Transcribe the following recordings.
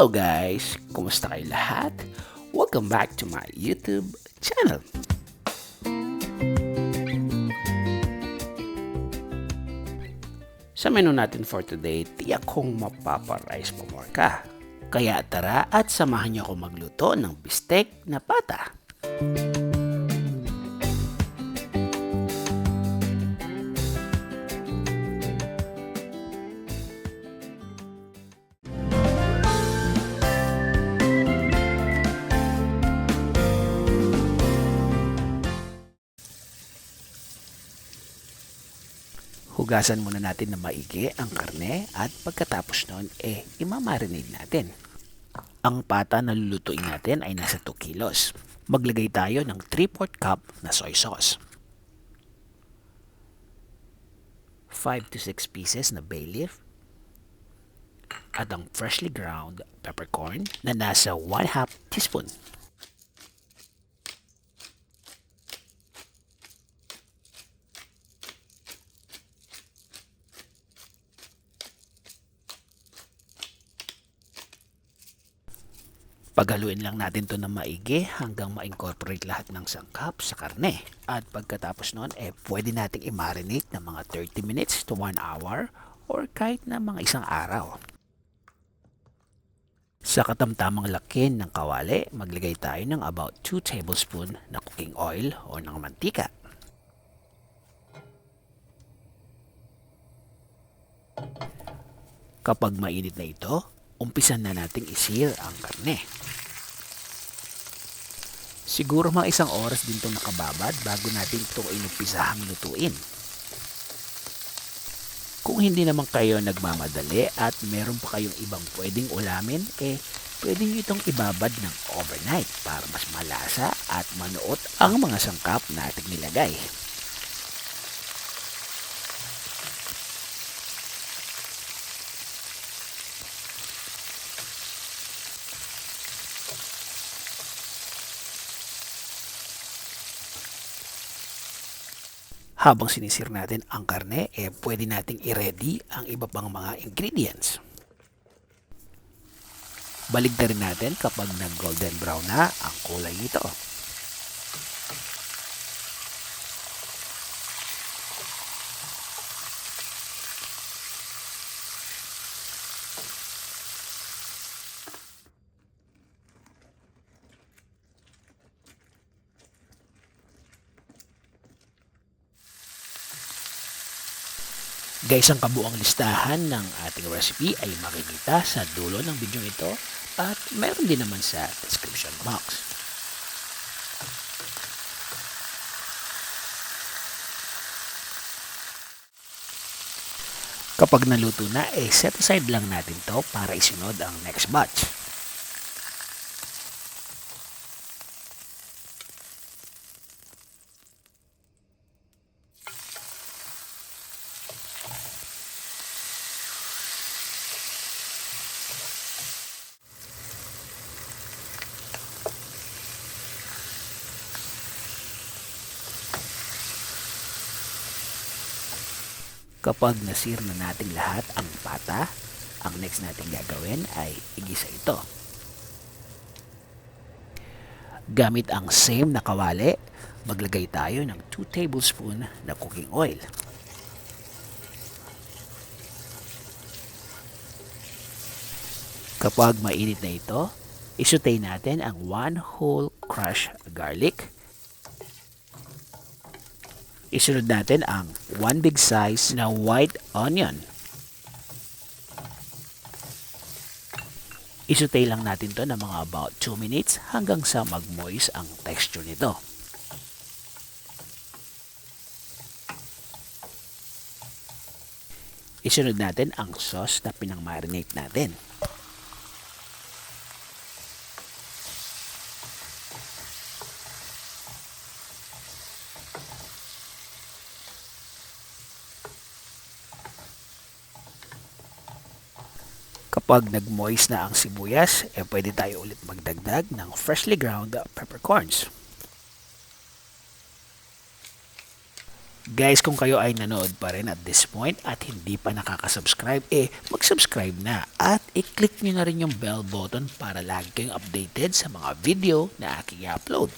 Hello guys! Kumusta kayo lahat? Welcome back to my YouTube channel. Sa menu natin for today, tiyak kong mapaparice pa more ka. Kaya tara at samahan niyo ako magluto ng bistek na pata. Hugasan muna natin na maigi ang karne at pagkatapos nun, imamarinate natin. Ang pata na lulutuin natin ay nasa 2 kilos. Maglagay tayo ng 3/4 cup na soy sauce. 5 to 6 pieces na bay leaf. At ang freshly ground peppercorn na nasa 1/2 teaspoon. Paghaluin lang natin to na maigi hanggang ma-incorporate lahat ng sangkap sa karne. At pagkatapos nun, pwede nating i-marinate ng mga 30 minutes to 1 hour or kahit na mga isang araw. Sa katamtamang laki ng kawali, maglagay tayo ng about 2 tablespoon na cooking oil o ng mantika. Kapag mainit na ito, umpisan na nating i-sear ang karne. Siguro mga 1 oras din itong nakababad bago natin ito inumpisahang lutuin. Kung hindi naman kayo nagmamadali at meron pa kayong ibang pwedeng ulamin, pwede nyo itong ibabad ng overnight para mas malasa at manuot ang mga sangkap na ating nilagay. Habang sinisir natin ang karne, pwede nating i-ready ang iba pang mga ingredients. Baligtarin natin kapag nag-golden brown na ang kulay nito. Guys, ang kabuang listahan ng ating recipe ay makikita sa dulo ng video ito at meron din naman sa description box. Kapag naluto na, set aside lang natin to para isunod ang next batch. Kapag nasir na natin lahat ang pata, ang next natin gagawin ay igisa ito. Gamit ang same na kawali, maglagay tayo ng 2 tablespoon na cooking oil. Kapag mainit na ito, isutay natin ang 1 whole crushed garlic. Isunod natin ang 1 big size na white onion. Isutay lang natin to ng mga about 2 minutes hanggang sa mag-moist ang texture nito. Isunod natin ang sauce na pinang-marinate natin. Kapag nag-moist na ang sibuyas, pwede tayo ulit magdagdag ng freshly ground peppercorns. Guys, kung kayo ay nanood pa rin at this point at hindi pa nakaka-subscribe, mag-subscribe na at i-click nyo na rin yung bell button para lagi kayong updated sa mga video na aking i-upload.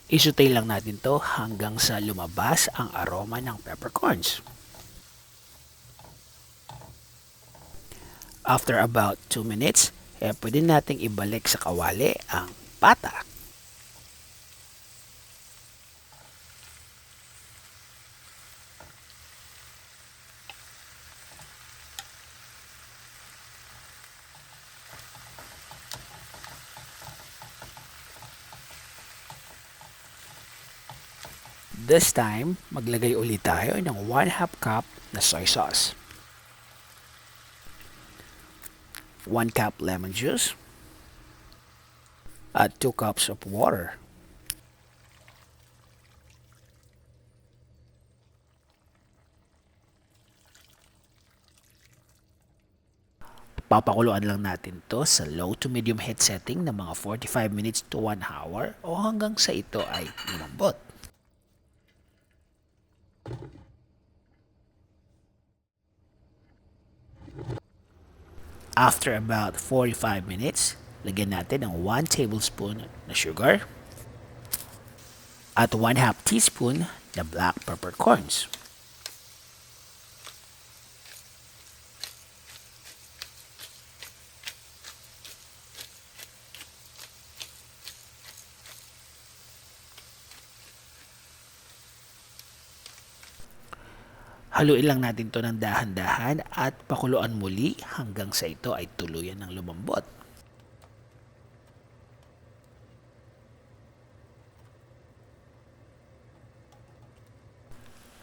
Isutay lang natin to hanggang sa lumabas ang aroma ng peppercorns. After about 2 minutes, pwede nating ibalik sa kawali ang pata. This time, maglagay ulit tayo ng 1/2 cup na soy sauce. 1 cup lemon juice. At 2 cups of water. Papakuluan lang natin to sa low to medium heat setting ng mga 45 minutes to 1 hour o hanggang sa ito ay lumambot. After about 45 minutes, lagyan natin ng 1 tablespoon na sugar at 1/2 teaspoon na black peppercorns. Haluin lang natin to ng dahan-dahan at pakuluan muli hanggang sa ito ay tuluyan ng lumambot.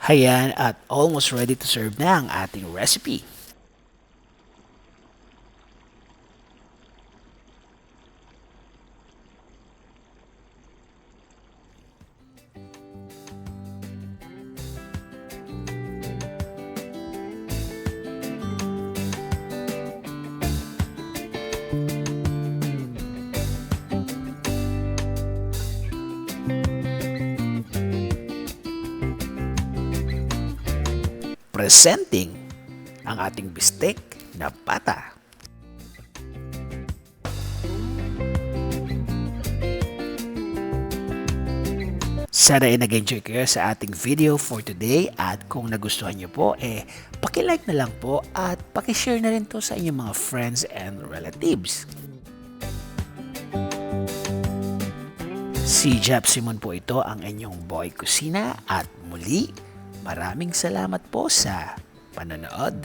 Hayan at almost ready to serve na ang ating recipe. Presenting ang ating bistek na pata. Sana ay nag-enjoy kayo sa ating video for today at kung nagustuhan nyo po paki-like na lang po at paki-share na rin to sa inyong mga friends and relatives. Si Jap Simon po ito ang inyong boy kusina at muli maraming salamat po sa panonood.